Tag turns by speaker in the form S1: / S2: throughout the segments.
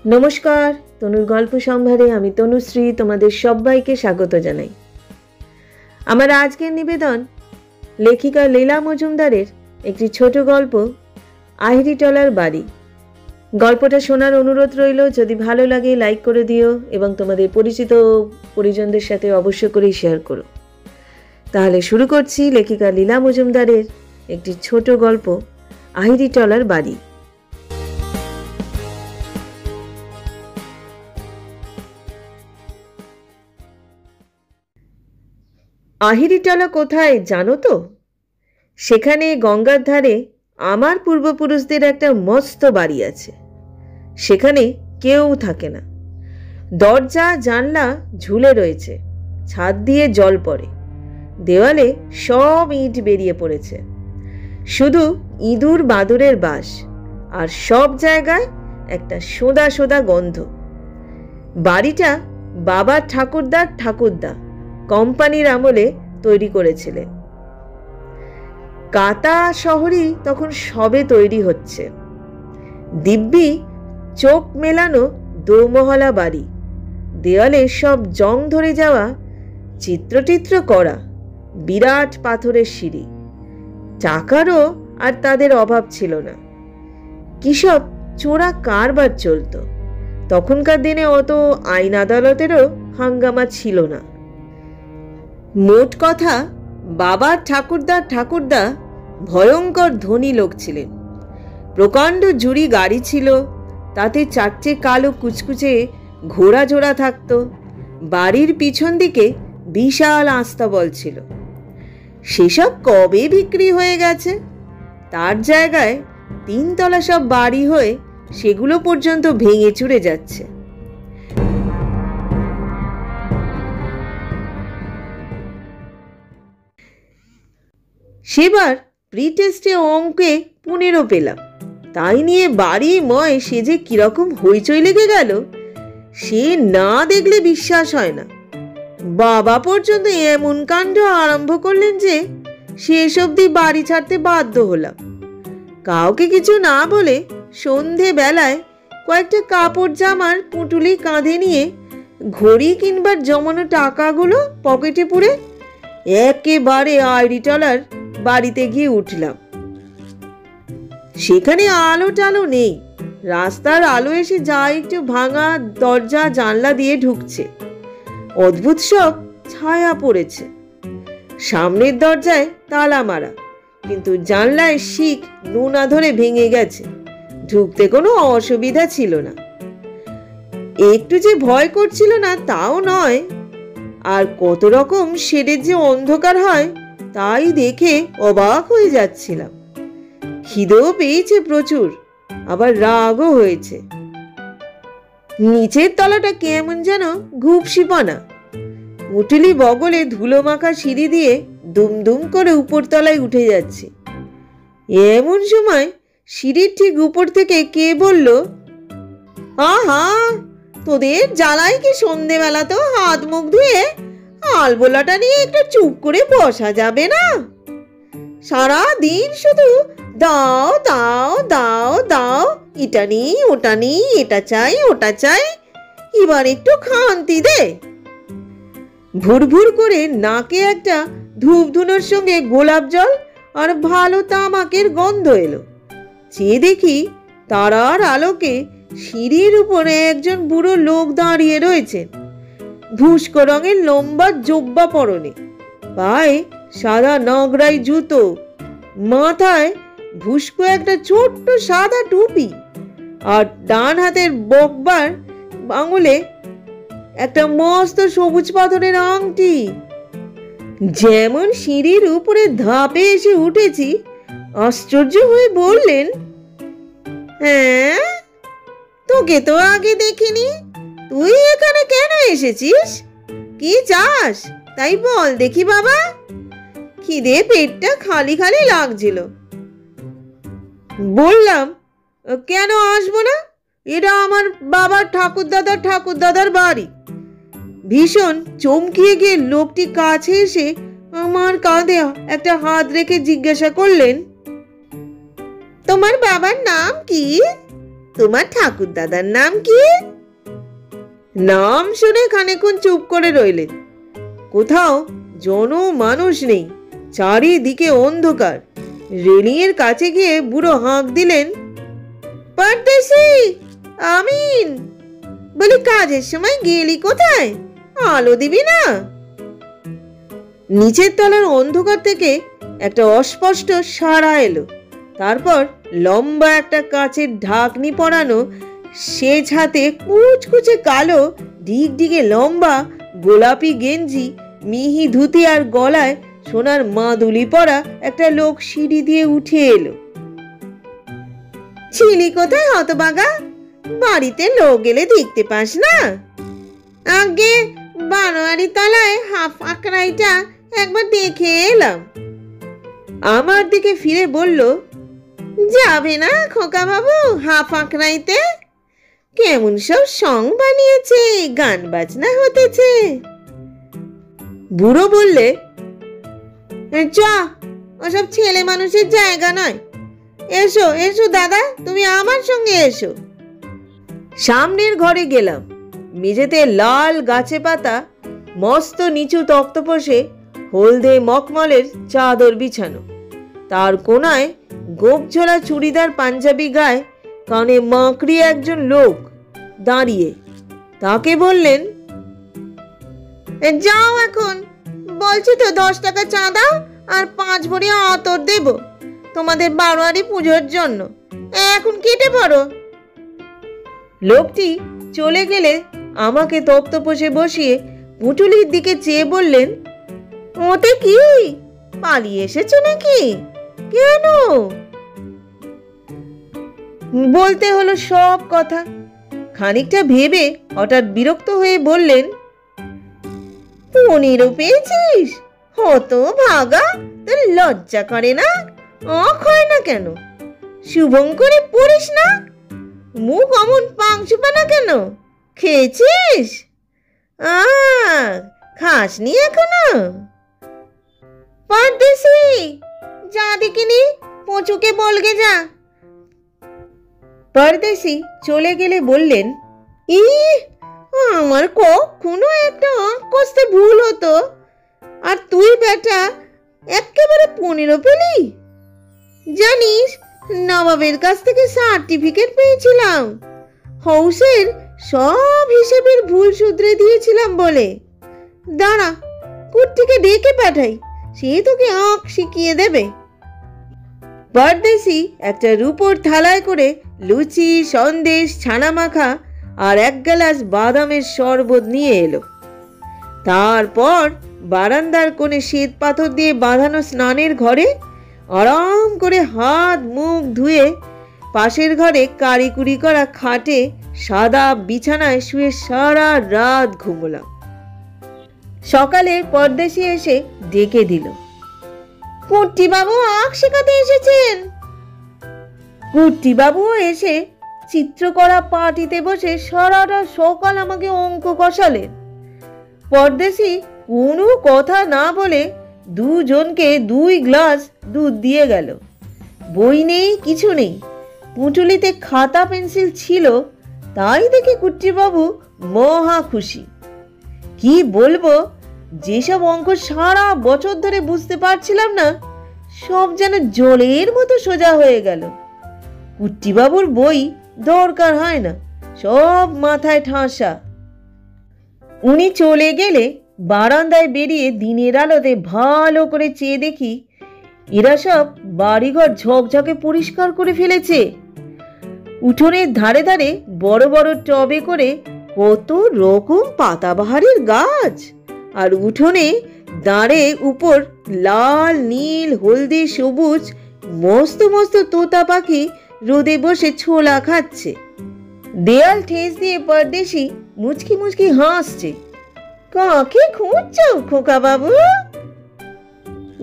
S1: নমস্কার, তনুর গল্প সম্ভারে আমি তনুশ্রী তোমাদের সবাইকে স্বাগত জানাই। আমার আজকের নিবেদন লেখিকা লীলা মজুমদারের একটি ছোট গল্প, আহিরিটলার বাড়ি। গল্পটা শোনার অনুরোধ রইল। যদি ভালো লাগে লাইক করে দিও এবং তোমাদের পরিচিত পরিজনদের সাথে অবশ্য করেই শেয়ার করো। তাহলে শুরু করছি লেখিকা লীলা মজুমদারের একটি ছোট গল্প, আহিরিটলার বাড়ি। আহিরিটলা কোথায় জানো তো? সেখানে গঙ্গার ধারে আমার পূর্বপুরুষদের একটা মস্ত বাড়ি আছে। সেখানে কেউ থাকে না। দরজা জানলা ঝুলে রয়েছে, ছাদ দিয়ে জল পড়ে, দেওয়ালে সব ইট বেরিয়ে পড়েছে, শুধু ইঁদুর বাদুরের বাস, আর সব জায়গায় একটা সোঁদা সোঁদা গন্ধ। বাড়িটা বাবার ঠাকুরদা কোম্পানির আমলে তৈরি করেছিলেন। কাতা শহরই তখন সবে তৈরি হচ্ছে। দিব্যি চোখ মেলানো দোমহলা বাড়ি, দেওয়ালে সব জং ধরে যাওয়া চিত্রটিত্র করা বিরাট পাথরের সিঁড়ি। টাকারও আর তাদের অভাব ছিল না। কিসব চোরা কারবার চলত। তখনকার দিনে অত আইন আদালতেরও হাঙ্গামা ছিল না। মোট কথা, বাবার ঠাকুরদা ভয়ঙ্কর ধনী লোক ছিলেন। প্রকাণ্ড জুড়ি গাড়ি ছিল, তাতে চারটে কালো কুচকুচে ঘোড়া জোড়া থাকত। বাড়ির পিছন দিকে বিশাল আস্তাবল ছিল। সেসব কবে বিক্রি হয়ে গেছে। তার জায়গায় তিনতলা সব বাড়ি হয়ে সেগুলো পর্যন্ত ভেঙে চুরে যাচ্ছে। সেবার প্রিটেস্টে অঙ্কে 15 পেলাম। তাই নিয়ে বাড়ি ময় সে যে কিরকম হইচই লেগে গেল, সে না দেখলে বিশ্বাস হয় না। বাবা পর্যন্ত এমন কাণ্ড আরম্ভ করলেন যে শেষ অবধি বাড়ি ছাড়তে বাধ্য হলাম। কাউকে কিছু না বলে সন্ধে বেলায় কয়েকটা কাপড় জামার পুঁটুলি কাঁধে নিয়ে ঘড়ি কিনবার জমানো টাকাগুলো পকেটে পুরে একেবারে আহিরিটলার বাড়িতে গিয়ে উঠলাম। সেখানে আলো টালো নেই। রাস্তার আলো এসে যা একটু ভাঙা দরজা জানলা দিয়ে ঢুকছে। অদ্ভুত সব ছায়া পড়েছে। সামনের দরজায় তালা মারা, কিন্তু জানলায় শিক নুনা ধরে ভেঙে গেছে। ঢুকতে কোনো অসুবিধা ছিল না। একটু যে ভয় করছিল না তাও নয়। আর কত রকম শেডের যে অন্ধকার হয় তাই দেখে অবাক হয়ে যাচ্ছিলাম। খিদেও পেয়েছে প্রচুর, আবার রাগও হয়েছে। নিচের তলাটা কেমন যেন ঘুপসিপানা। উঠলি বগলে ধুলো মাখা সিঁড়ি দিয়ে দুমদুম করে উপরতলায় উঠে যাচ্ছে। এমন সময় সিঁড়ির ঠিক উপর থেকে কে বলল, আহা, তোদের জ্বালাই কি সন্ধেবেলা তো হাত মুখ ধুয়ে আলবোলাটা নিয়ে একটু চুপ করে বসা যাবে না? সারা দিন শুধু দাও দাও দাও দাও, এটা নি ওটা নি, এটা চাই ওটা চাই, এবার একটু খান্তি দে। ভুরভুর করে নাকে একটা ধূপ ধুনোর সঙ্গে গোলাপ জল আর ভালো তামাকের গন্ধ এলো। চেয়ে দেখি তারার আলোকে সিঁড়ির উপরে একজন বুড়ো লোক দাঁড়িয়ে রয়েছেন। ধূসকো রঙের লম্বা জোব্বা পরনে, পায়ে সাদা নগরাই জুতো, মাথায় ভুস্কো একটা ছোট্ট সাদা টুপি, আর ডান হাতের বকবার আঙুলে একটা মস্ত সবুজ পাথরের আংটি। যেমন সিঁড়ির উপরে ধাপে এসে উঠেছি, আশ্চর্য হয়ে বললেন, হ্যাঁ, তোকে তো আগে দেখিনি। তুই এখানে কেন এসেছিস? কি চাস তাই বল দেখি বাবা। খিদে পেটটা খালি খালি লাগছিল। বললাম, কেন আসবো না, এটা আমার বাবার ঠাকুরদাদার বাড়ি। ভীষণ চমকিয়ে গিয়ে লোকটি কাছে এসে আমার কাঁধে একটা হাত রেখে জিজ্ঞাসা করলেন, তোমার বাবার নাম কি? তোমার ঠাকুর দাদার নাম কি? নাম শুনে খানিকক্ষণ চুপ করে রইলেন। কোথাও মানুষ নেই, চারিদিকে অন্ধকার। রেলিংয়ের কাছে গিয়ে বুড়ো হাঁক দিলেন, পরদেশি, আমিন। বলি, কাজের সময় গেলি কোথায়? আলো দিবি না? নিচের তলার অন্ধকার থেকে একটা অস্পষ্ট সাড়া এলো। তারপর লম্বা একটা কাচের ঢাকনি পরানো, সেজ হাতে কুচকুচে কালো ঢিকঢিকে লম্বা গোলাপি গেঞ্জি, মিহি ধুতি আর গলায় সোনার মাদুলি পরা একটা লোক সিঁড়ি দিয়ে উঠে এলো। ছিলি কোথায় হতভাগা? বাড়িতে লোক গেলে দেখতে পাস না? আগে বারোয়ারি তলায় হাফ আকড়াইটা একবার দেখে এলাম। আমার দিকে ফিরে বলল, যাবে না খোকা বাবু হাফ আকড়াইতে? কেমন সব সং বানিয়েছে, গান বাজনা হতেছে। বুড়ো বললে, চ, ওসব ছেলে মানুষের জায়গা নয়। এসো এসো দাদা, তুমি আমার সঙ্গে এসো। সামনের ঘরে গেলাম। মেঝেতে লাল গাছে পাতা মস্ত নিচু তক্তপোষে হলদে মখমলের চাদর বিছানো। তার কোনায় গোপঝোলা চুড়িদার পাঞ্জাবি গায়ে কানে মাকড়ি একজন লোক দাঁড়িয়ে। তাকে বললেন, যাও এখন, বলছি তো 10 টাকা চাঁদা আর 5 ভরি আতর দেব তোমাদের বারোয়ারি পুজোর জন্য। এখন কেটে পড়ো। লোকটি চলে গেলে আমাকে তক্তপোষে বসিয়ে পুঁটুলির দিকে চেয়ে বললেন, ওতে কি পালিয়ে এসেছো নাকি? কেন? বলতে হলো সব কথা। খানিকটা ভেবে হঠাৎ বিরক্ত হয়ে বললেন, 15 পেয়েছিস? হত ভাগা, তোর লজ্জা করে না? অখ হয় না কেন? শুভঙ্করে পড়িস না? মুখ অমন পাংশুপা না কেন? খেয়েছিস? খাসনি এখনো? পরদেশি, যা দেখিনি পচুকে বলগে যা। পরদেশি চলে গেলে বললেন, আমার কখনো একটা আঁক কষতে ভুল হতো, আর তুই বেটা একেবারে 15 পেলি? জানিস, নবাবের কাছ থেকে সার্টিফিকেট পেয়েছিলাম। হাউসের সব হিসেবের ভুল শুধরে দিয়েছিলাম বলে। দাঁড়া, কুট্টিকে ডেকে পাঠাই, সে তোকে আঁক শিখিয়ে দেবে। পরদেশি একটা রূপোর থালায় করে লুচি, সন্দেশ, ছানা মাখা আর 1 গ্লাস বাদামের শরবত নিয়ে এলো। তারপর বারান্দার কোণে শ্বেত পাথর দিয়ে বাঁধানো স্নানের ঘরে আরাম করে হাত মুখ ধুয়ে পাশের ঘরে কারিকুরি করা খাটে সাদা বিছানায় শুয়ে সারা রাত ঘুমলাম। সকালে পরদেশি এসে ডেকে দিল, কুট্টি বাবু আঁক শেখাতে এসেছেন। কুট্টি বাবুও এসে চিত্র করা পাটিতে বসে সারাটা সকাল আমাকে অঙ্ক কষালেন। পরদেশি কোনো কথা না বলে দুজনকে 2 গ্লাস দুধ দিয়ে গেল। বই নেই, কিছু নেই। পুঁটুলিতে খাতা পেন্সিল ছিল, তাই দেখে কুট্টিবাবু মহা খুশি। কি বলবো, যেসব অঙ্ক সারা বছর ধরে বুঝতে পারছিলাম না, সব যেন জলের মতো সোজা হয়ে গেল। কুট্টিবাবুর বই দরকার হয় না, সব মাথায় ঠাসা। উনি চলে গেলে বারান্দায় বেরিয়ে দিনের আলোতে ভালো করে চেয়ে দেখি, এরা সব বাড়িঘর ঝকঝকে পরিষ্কার করে ফেলেছে। উঠোনের ধারে ধারে বড় বড় টবে করে কত রকম পাতাবাহারের গাছ, আর উঠোনে দাঁড়ে উপর লাল, নীল, হলদে, সবুজ মস্ত মস্ত তোতা পাখি রোদে বসে ছোলা খাচ্ছে। দেয়াল ঠেস দিয়ে পরদেশি মুচকি মুচকি হাসছে। কাকে খুঁজছো খোকা বাবু?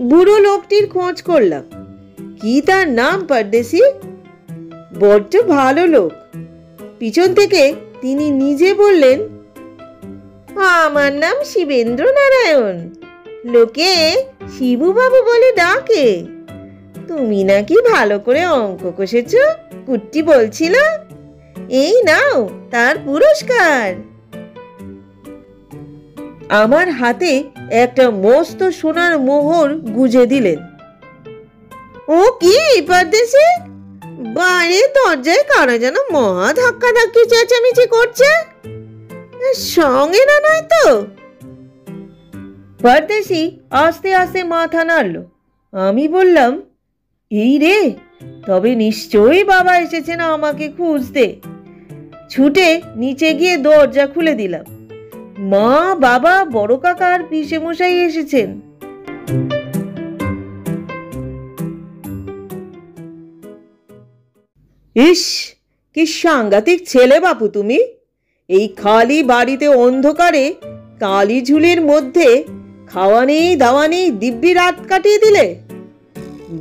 S1: বুড়ো লোকটির খোঁজ করলাম। কি তার নাম পরদেশি? বড্ড ভালো লোক। পিছন থেকে তিনি নিজে বললেন, আমার নাম শিবেন্দ্র নারায়ণ, লোকে শিবু বাবু বলে ডাকে। তুমি নাকি ভালো করে অঙ্ক কষেছ, কুট্টি বলছিল। এই নাও তার পুরস্কার। আমার হাতে একটা মস্ত সোনার মোহর গুজে দিলেন। ও কি পরদেশি, বাইরে দরজায় কারা যেন মহা ধাক্কা ধাক্কি চেঁচামেচি করছে, সঙ্গে না নয় তো? পরদেশি আস্তে আস্তে মাথা নাড়ল। আমি বললাম, এই রে, তবে নিশ্চয়ই বাবা এসেছেন আমাকে খুঁজতে। ছুটে নিচে গিয়ে দরজা খুলে দিলাম। মা, বাবা, বড় কাকা আর পিসে মশাই এসেছেন। ইস, কি সাংঘাতিক ছেলে বাপু তুমি! এই খালি বাড়িতে অন্ধকারে কালি ঝুলির মধ্যে খাওয়া নেই দাওয়া নেই দিব্যি রাত কাটিয়ে দিলে।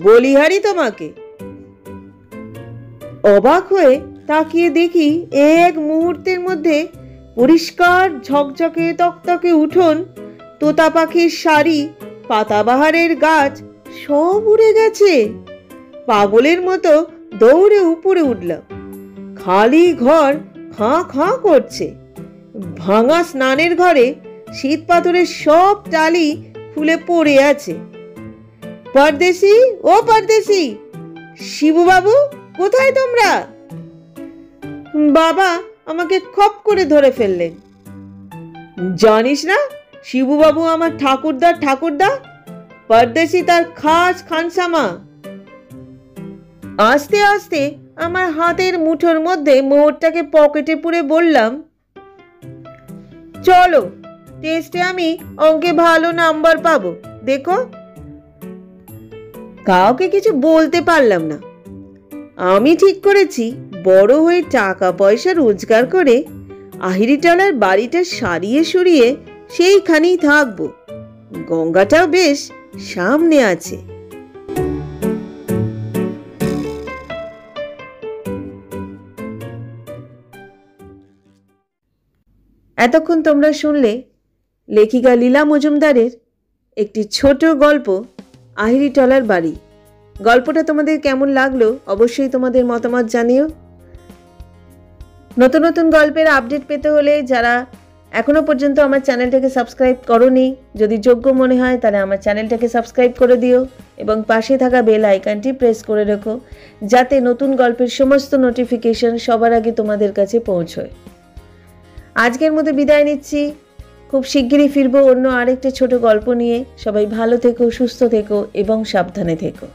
S1: বলিহারি তোমাকে। অবাক হয়ে তাকিয়ে দেখি এক মুহূর্তের মধ্যে পরিষ্কার ঝকঝকে তকতকে উঠোন, তোতা পাখির শাড়ি, পাতাবাহারের গাছ সব উড়ে গেছে। পাগলের মতো দৌড়ে উপরে উঠলাম। খালি ঘর খাঁ খাঁ করছে। ভাঙা স্নানের ঘরে শীত পাথরের সব টালি খুলে পড়ে আছে। পরদেশি, ও পরদেশি, শিবুবাবু কোথায় তোমরা? বাবা আমাকে খপ করে ধরে ফেললেন। জানিস না শিবুবাবু আমার ঠাকুরদা, পরদেশি তার খাস খানসামা। আস্তে আস্তে আমার হাতের মুঠোর মধ্যে মোহরটাকে পকেটে পুরে বললাম, চলো, টেস্টে আমি অঙ্কে ভালো নাম্বার পাবো, দেখো। কাউকে কিছু বলতে পারলাম না। আমি ঠিক করেছি বড় হয়ে টাকা পয়সা রোজগার করে আহিরিটলার বাড়িটা সারিয়ে সুরিয়ে সেইখানেই থাকবো। গঙ্গাটাও বেশ সামনে আছে। এতক্ষণ তোমরা শুনলে লেখিকা লীলা মজুমদারের একটি ছোট গল্প, আহিরিটলার বাড়ি। গল্পটা তোমাদের কেমন লাগলো অবশ্যই তোমাদের মতামত জানিও। নতুন নতুন গল্পের আপডেট পেতে হলে যারা এখনো পর্যন্ত আমার চ্যানেলটাকে সাবস্ক্রাইব করোনি, যদি যোগ্য মনে হয় তাহলে আমার চ্যানেলটাকে সাবস্ক্রাইব করে দিও এবং পাশে থাকা বেল আইকনটি প্রেস করে রেখো, যাতে নতুন গল্পের সমস্ত নোটিফিকেশন সবার আগে তোমাদের কাছে পৌঁছয়। আজকের মতো বিদায় নিচ্ছি। খুব শিগগিরই ফিরবো অন্য আরেকটা ছোট গল্প নিয়ে। সবাই ভালো থেকো, সুস্থ থেকো এবং সাবধানে থেকো।